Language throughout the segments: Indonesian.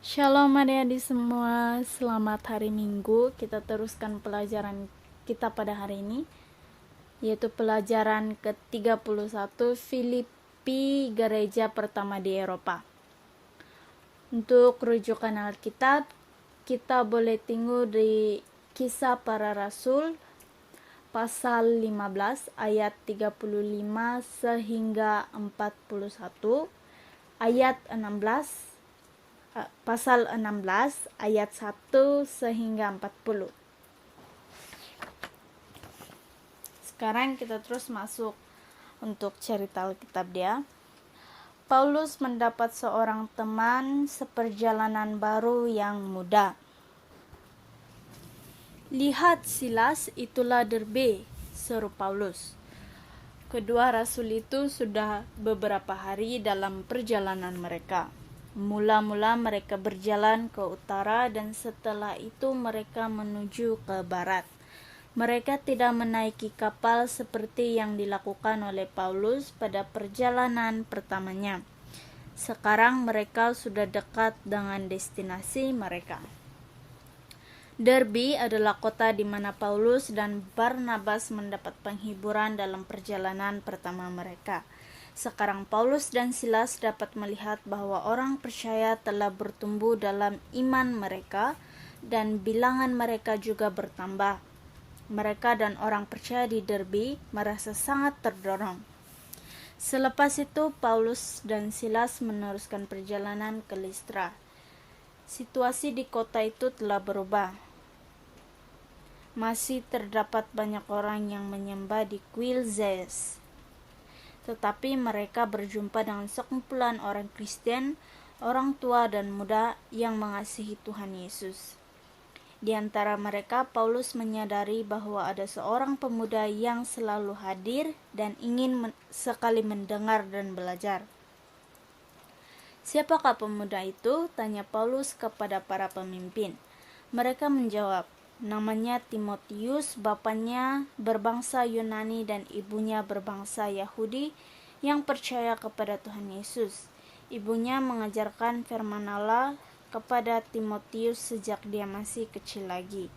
Shalom adik-adik semua, selamat hari Minggu. Kita teruskan pelajaran kita pada hari ini, yaitu pelajaran ke-31 Filipi, gereja pertama di Eropa. Untuk rujukan Alkitab, kita boleh tengok di Kisah Para Rasul pasal 15 ayat 35 sehingga 41, ayat 16 pasal 16 ayat 1 sehingga 40. Sekarang kita terus masuk untuk cerita Alkitab dia. Paulus mendapat seorang teman seperjalanan baru yang muda. Lihat Silas, itulah Derbe, seru Paulus. Kedua rasul itu sudah beberapa hari dalam perjalanan mereka. Mula-mula mereka berjalan ke utara dan setelah itu mereka menuju ke barat. Mereka tidak menaiki kapal seperti yang dilakukan oleh Paulus pada perjalanan pertamanya. Sekarang mereka sudah dekat dengan destinasi mereka. Derbe adalah kota di mana Paulus dan Barnabas mendapat penghiburan dalam perjalanan pertama mereka. Sekarang Paulus dan Silas dapat melihat bahwa orang percaya telah bertumbuh dalam iman mereka dan bilangan mereka juga bertambah. Mereka dan orang percaya di Derbe merasa sangat terdorong. Selepas itu Paulus dan Silas meneruskan perjalanan ke Listra. Situasi di kota itu telah berubah. Masih terdapat banyak orang yang menyembah di kuil Zeus. Tetapi mereka berjumpa dengan sekumpulan orang Kristen, orang tua dan muda yang mengasihi Tuhan Yesus. Di antara mereka, Paulus menyadari bahwa ada seorang pemuda yang selalu hadir dan ingin sekali mendengar dan belajar. Siapakah pemuda itu? Tanya Paulus kepada para pemimpin. Mereka menjawab, namanya Timotius, bapaknya berbangsa Yunani dan ibunya berbangsa Yahudi yang percaya kepada Tuhan Yesus. Ibunya mengajarkan firman Allah kepada Timotius sejak dia masih kecil lagi.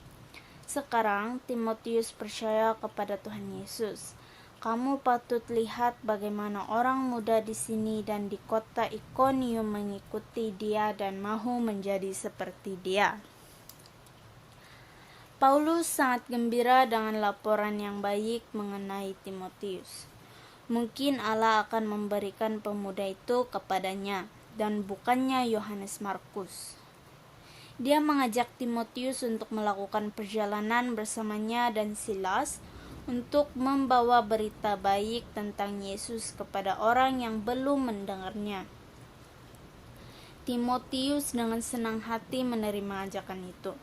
Sekarang Timotius percaya kepada Tuhan Yesus. Kamu patut lihat bagaimana orang muda di sini dan di kota Ikonium mengikuti dia dan mahu menjadi seperti dia. Paulus sangat gembira dengan laporan yang baik mengenai Timotius. Mungkin Allah akan memberikan pemuda itu kepadanya dan bukannya Yohanes Markus. Dia mengajak Timotius untuk melakukan perjalanan bersamanya dan Silas untuk membawa berita baik tentang Yesus kepada orang yang belum mendengarnya. Timotius dengan senang hati menerima ajakan itu.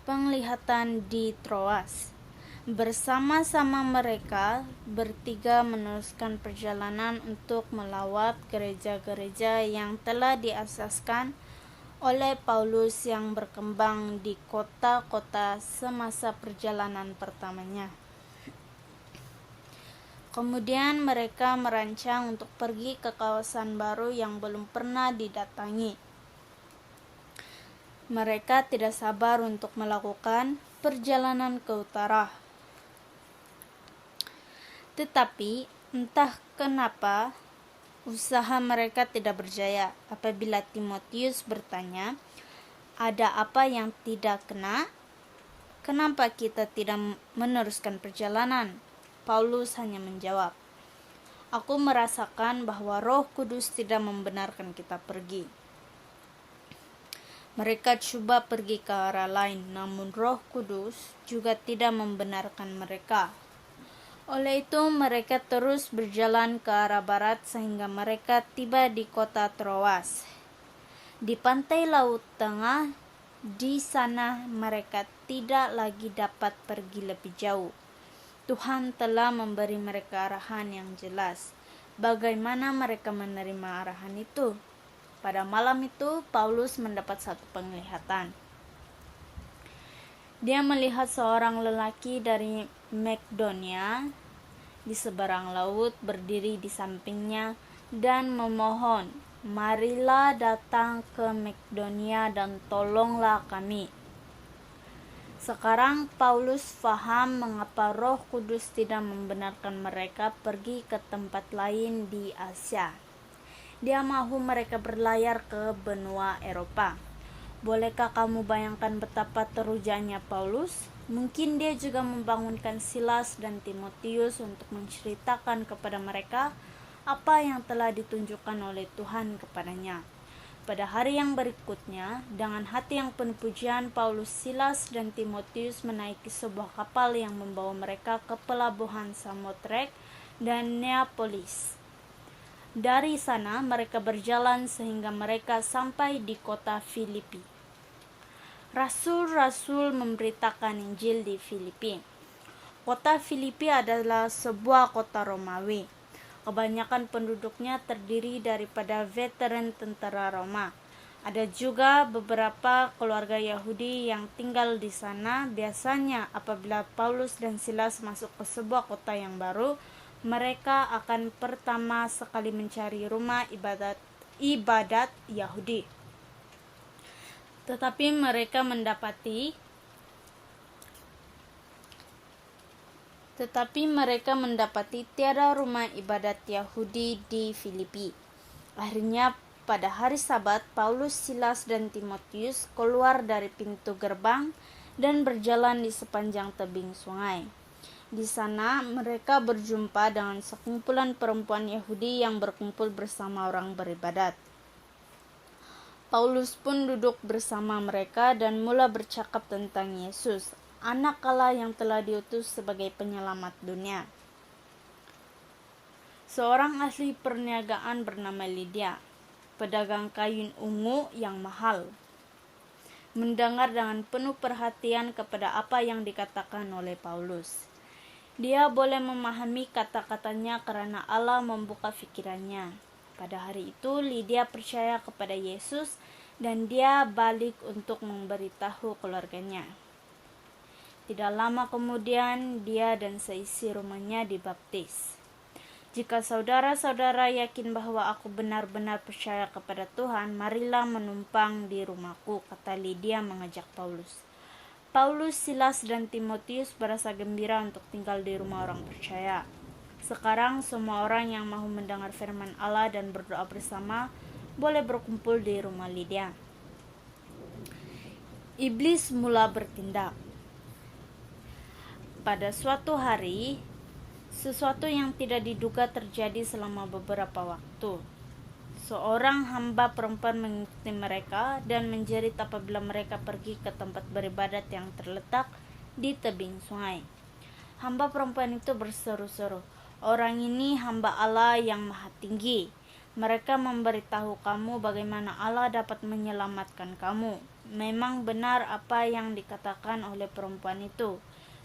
Penglihatan di Troas. Bersama-sama mereka bertiga meneruskan perjalanan untuk melawat gereja-gereja yang telah diasaskan oleh Paulus yang berkembang di kota-kota semasa perjalanan pertamanya. Kemudian mereka merancang untuk pergi ke kawasan baru yang belum pernah didatangi. Mereka tidak sabar untuk melakukan perjalanan ke utara. Tetapi entah kenapa usaha mereka tidak berjaya. Apabila Timotius bertanya, ada apa yang tidak kena? Kenapa kita tidak meneruskan perjalanan? Paulus hanya menjawab, aku merasakan bahwa Roh Kudus tidak membenarkan kita pergi. Mereka coba pergi ke arah lain, namun Roh Kudus juga tidak membenarkan mereka. Oleh itu, mereka terus berjalan ke arah barat sehingga mereka tiba di kota Troas. Di pantai Laut Tengah, di sana mereka tidak lagi dapat pergi lebih jauh. Tuhan telah memberi mereka arahan yang jelas. Bagaimana mereka menerima arahan itu? Pada malam itu, Paulus mendapat satu penglihatan. Dia melihat seorang lelaki dari Makedonia di seberang laut berdiri di sampingnya dan memohon, marilah datang ke Makedonia dan tolonglah kami. Sekarang Paulus faham mengapa Roh Kudus tidak membenarkan mereka pergi ke tempat lain di Asia. Dia mahu mereka berlayar ke benua Eropa. Bolehkah kamu bayangkan betapa terujanya Paulus? Mungkin dia juga membangunkan Silas dan Timotius untuk menceritakan kepada mereka apa yang telah ditunjukkan oleh Tuhan kepadanya. Pada hari yang berikutnya, dengan hati yang penuh pujian, Paulus, Silas, dan Timotius menaiki sebuah kapal yang membawa mereka ke pelabuhan Samotrake dan Neapolis. Dari sana mereka berjalan sehingga mereka sampai di kota Filipi. Rasul-rasul memberitakan Injil di Filipi. Kota Filipi adalah sebuah kota Romawi. Kebanyakan penduduknya terdiri daripada veteran tentara Roma. Ada juga beberapa keluarga Yahudi yang tinggal di sana. Biasanya apabila Paulus dan Silas masuk ke sebuah kota yang baru, mereka akan pertama sekali mencari rumah ibadat Yahudi. Tetapi mereka mendapati tiada rumah ibadat Yahudi di Filipi. Akhirnya pada hari Sabat, Paulus, Silas, dan Timotius keluar dari pintu gerbang dan berjalan di sepanjang tebing sungai. Di sana mereka berjumpa dengan sekumpulan perempuan Yahudi yang berkumpul bersama orang beribadat. Paulus pun duduk bersama mereka dan mula bercakap tentang Yesus, Anak Allah yang telah diutus sebagai penyelamat dunia. Seorang ahli perniagaan bernama Lydia, pedagang kain ungu yang mahal, mendengar dengan penuh perhatian kepada apa yang dikatakan oleh Paulus. Dia boleh memahami kata-katanya karena Allah membuka pikirannya. Pada hari itu Lydia percaya kepada Yesus dan dia balik untuk memberitahu keluarganya. Tidak lama kemudian dia dan seisi rumahnya dibaptis. Jika saudara-saudara yakin bahwa aku benar-benar percaya kepada Tuhan, marilah menumpang di rumahku, kata Lydia mengajak Paulus. Paulus, Silas, dan Timotius berasa gembira untuk tinggal di rumah orang percaya. Sekarang semua orang yang mau mendengar firman Allah dan berdoa bersama boleh berkumpul di rumah Lydia. Iblis mula bertindak. Pada suatu hari, sesuatu yang tidak diduga terjadi selama beberapa waktu. Seorang hamba perempuan mengikuti mereka dan menjerit apabila mereka pergi ke tempat beribadat yang terletak di tebing sungai. Hamba perempuan itu berseru-seru, "Orang ini hamba Allah yang maha tinggi. Mereka memberitahu kamu bagaimana Allah dapat menyelamatkan kamu. Memang benar apa yang dikatakan oleh perempuan itu.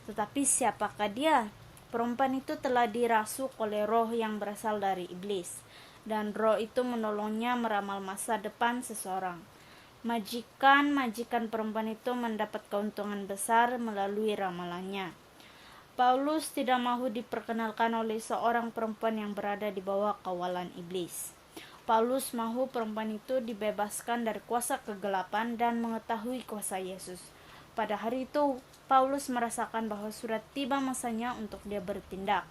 Tetapi siapakah dia? Perempuan itu telah dirasuk oleh roh yang berasal dari iblis, dan roh itu menolongnya meramal masa depan seseorang. Majikan perempuan itu mendapat keuntungan besar melalui ramalannya." Paulus tidak mahu diperkenalkan oleh seorang perempuan yang berada di bawah kawalan iblis. Paulus mahu perempuan itu dibebaskan dari kuasa kegelapan dan mengetahui kuasa Yesus. Pada hari itu, Paulus merasakan bahwa sudah tiba masanya untuk dia bertindak.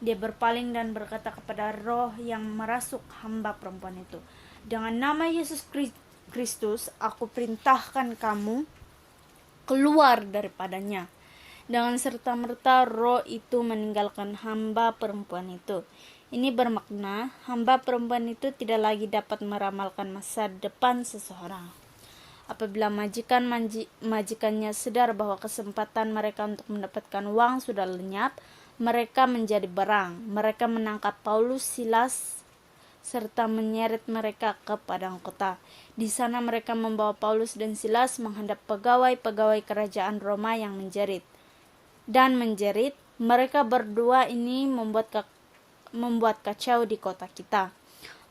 Dia berpaling dan berkata kepada roh yang merasuk hamba perempuan itu, "Dengan nama Yesus Kristus, aku perintahkan kamu keluar daripadanya." Dengan serta-merta roh itu meninggalkan hamba perempuan itu. Ini bermakna hamba perempuan itu tidak lagi dapat meramalkan masa depan seseorang. Apabila majikannya sadar bahwa kesempatan mereka untuk mendapatkan uang sudah lenyap, mereka menjadi berang. Mereka menangkap Paulus, Silas, serta menyeret mereka ke padang kota. Di sana mereka membawa Paulus dan Silas menghadap pegawai-pegawai kerajaan Roma yang menjerit. Mereka berdua ini membuat kacau di kota kita.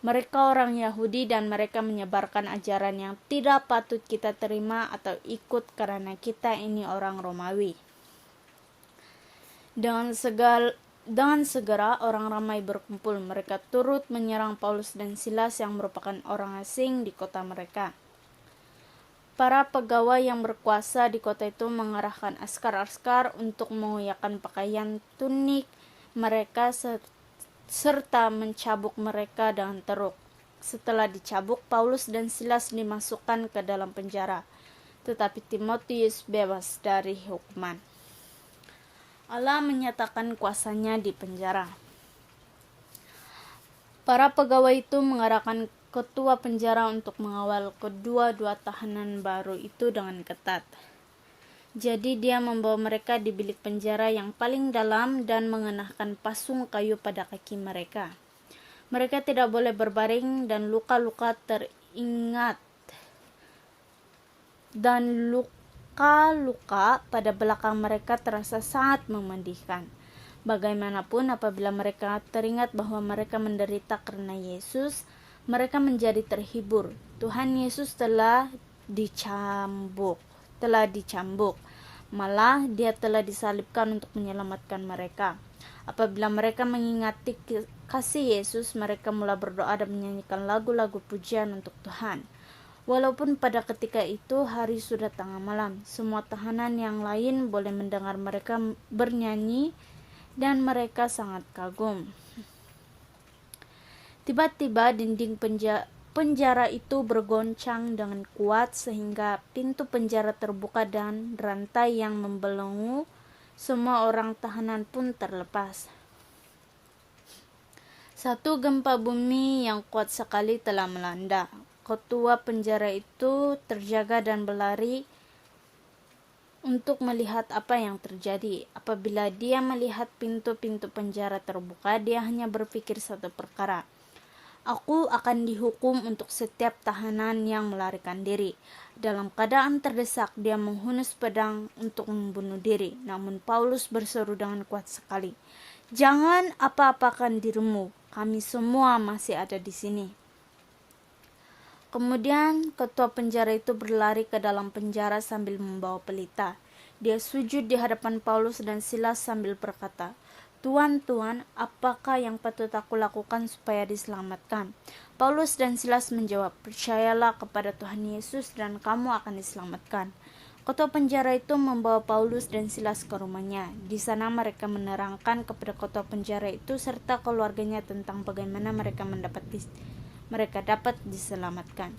Mereka orang Yahudi dan mereka menyebarkan ajaran yang tidak patut kita terima atau ikut karena kita ini orang Romawi. Dengan segera orang ramai berkumpul. Mereka turut menyerang Paulus dan Silas yang merupakan orang asing di kota mereka. Para pegawai yang berkuasa di kota itu mengerahkan askar-askar untuk mengoyakkan pakaian tunik mereka serta mencabuk mereka dengan teruk. Setelah dicabuk, Paulus dan Silas dimasukkan ke dalam penjara, tetapi Timotius bebas dari hukuman. Allah menyatakan kuasanya di penjara. Para pegawai itu mengarahkan ketua penjara untuk mengawal kedua-dua tahanan baru itu dengan ketat. Jadi dia membawa mereka di bilik penjara yang paling dalam dan mengenakan pasung kayu pada kaki mereka. Mereka tidak boleh berbaring dan luka-luka pada belakang mereka terasa sangat memedihkan. Bagaimanapun apabila mereka teringat bahwa mereka menderita karena Yesus, mereka menjadi terhibur. Tuhan Yesus telah dicambuk. Malah dia telah disalibkan untuk menyelamatkan mereka. Apabila mereka mengingati kasih Yesus, mereka mulai berdoa dan menyanyikan lagu-lagu pujian untuk Tuhan. Walaupun pada ketika itu hari sudah tengah malam, semua tahanan yang lain boleh mendengar mereka bernyanyi dan mereka sangat kagum. Tiba-tiba dinding penjara itu bergoncang dengan kuat sehingga pintu penjara terbuka dan rantai yang membelenggu semua orang tahanan pun terlepas. Satu gempa bumi yang kuat sekali telah melanda. Ketua penjara itu terjaga dan berlari untuk melihat apa yang terjadi. Apabila dia melihat pintu-pintu penjara terbuka, dia hanya berpikir satu perkara. Aku akan dihukum untuk setiap tahanan yang melarikan diri. Dalam keadaan terdesak, dia menghunus pedang untuk membunuh diri. Namun Paulus berseru dengan kuat sekali, "Jangan apa-apakan dirimu, kami semua masih ada di sini." Kemudian ketua penjara itu berlari ke dalam penjara sambil membawa pelita. Dia sujud di hadapan Paulus dan Silas sambil berkata, "Tuan, apakah yang patut aku lakukan supaya diselamatkan?" Paulus dan Silas menjawab, "Percayalah kepada Tuhan Yesus dan kamu akan diselamatkan." Ketua penjara itu membawa Paulus dan Silas ke rumahnya. Di sana mereka menerangkan kepada ketua penjara itu serta keluarganya tentang bagaimana mereka dapat diselamatkan.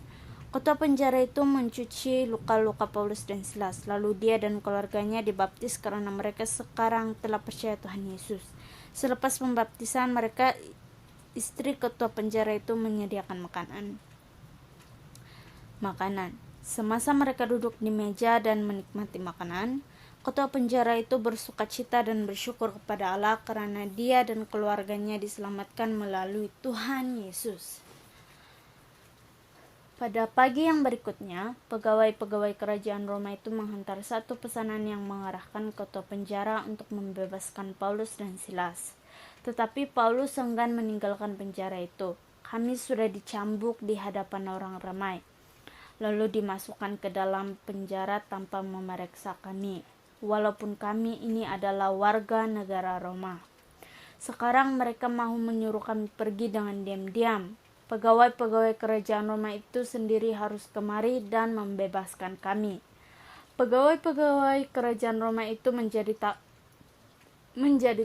Ketua penjara itu mencuci luka-luka Paulus dan Silas, lalu dia dan keluarganya dibaptis karena mereka sekarang telah percaya Tuhan Yesus. Selepas pembaptisan mereka, istri ketua penjara itu menyediakan makanan. Semasa mereka duduk di meja dan menikmati makanan, ketua penjara itu bersukacita dan bersyukur kepada Allah karena dia dan keluarganya diselamatkan melalui Tuhan Yesus. Pada pagi yang berikutnya, pegawai-pegawai kerajaan Roma itu menghantar satu pesanan yang mengarahkan ketua penjara untuk membebaskan Paulus dan Silas. Tetapi Paulus enggan meninggalkan penjara itu. "Kami sudah dicambuk di hadapan orang ramai, lalu dimasukkan ke dalam penjara tanpa memeriksa kami, walaupun kami ini adalah warga negara Roma. Sekarang mereka mau menyuruh kami pergi dengan diam-diam. Pegawai-pegawai kerajaan Roma itu sendiri harus kemari dan membebaskan kami." Pegawai-pegawai kerajaan Roma itu menjadi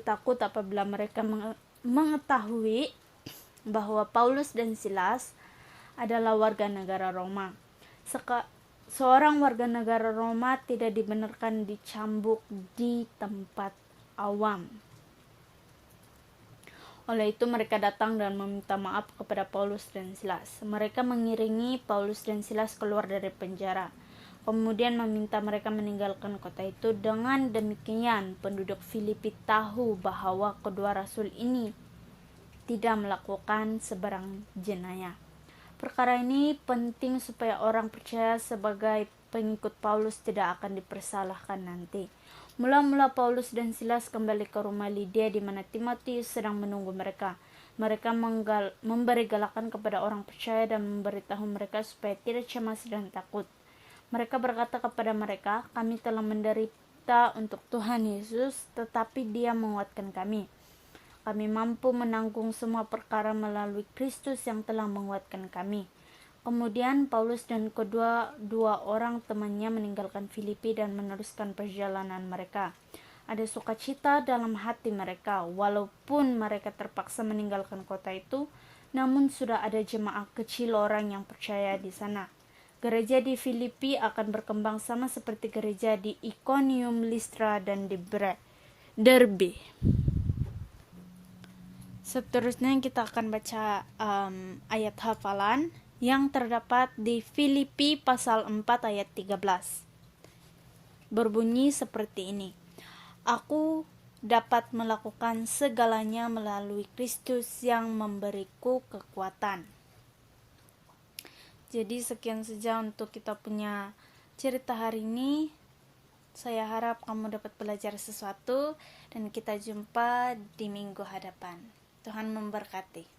takut apabila mereka mengetahui bahwa Paulus dan Silas adalah warga negara Roma. Seorang warga negara Roma tidak dibenarkan dicambuk di tempat awam. Oleh itu mereka datang dan meminta maaf kepada Paulus dan Silas. Mereka mengiringi Paulus dan Silas keluar dari penjara, kemudian meminta mereka meninggalkan kota itu. Dengan demikian penduduk Filipi tahu bahwa kedua rasul ini tidak melakukan sebarang jenayah. Perkara ini penting supaya orang percaya sebagai pengikut Paulus tidak akan dipersalahkan nanti. Mula-mula Paulus dan Silas kembali ke rumah Lydia di mana Timotius sedang menunggu mereka. Mereka memberi galakan kepada orang percaya dan memberitahu mereka supaya tidak cemas dan takut. Mereka berkata kepada mereka, "Kami telah menderita untuk Tuhan Yesus, tetapi Dia menguatkan kami. Kami mampu menanggung semua perkara melalui Kristus yang telah menguatkan kami. Kemudian Paulus dan dua orang temannya meninggalkan Filipi dan meneruskan perjalanan mereka. Ada sukacita dalam hati mereka, walaupun mereka terpaksa meninggalkan kota itu, namun sudah ada jemaah kecil orang yang percaya di sana. Gereja di Filipi akan berkembang sama seperti gereja di Iconium, Listra, dan di Derbe. Seterusnya kita akan baca ayat hafalan yang terdapat di Filipi pasal 4 ayat 13. Berbunyi seperti ini. Aku dapat melakukan segalanya melalui Kristus yang memberiku kekuatan. Jadi sekian saja untuk kita punya cerita hari ini. Saya harap kamu dapat belajar sesuatu dan kita jumpa di minggu hadapan. Tuhan memberkati.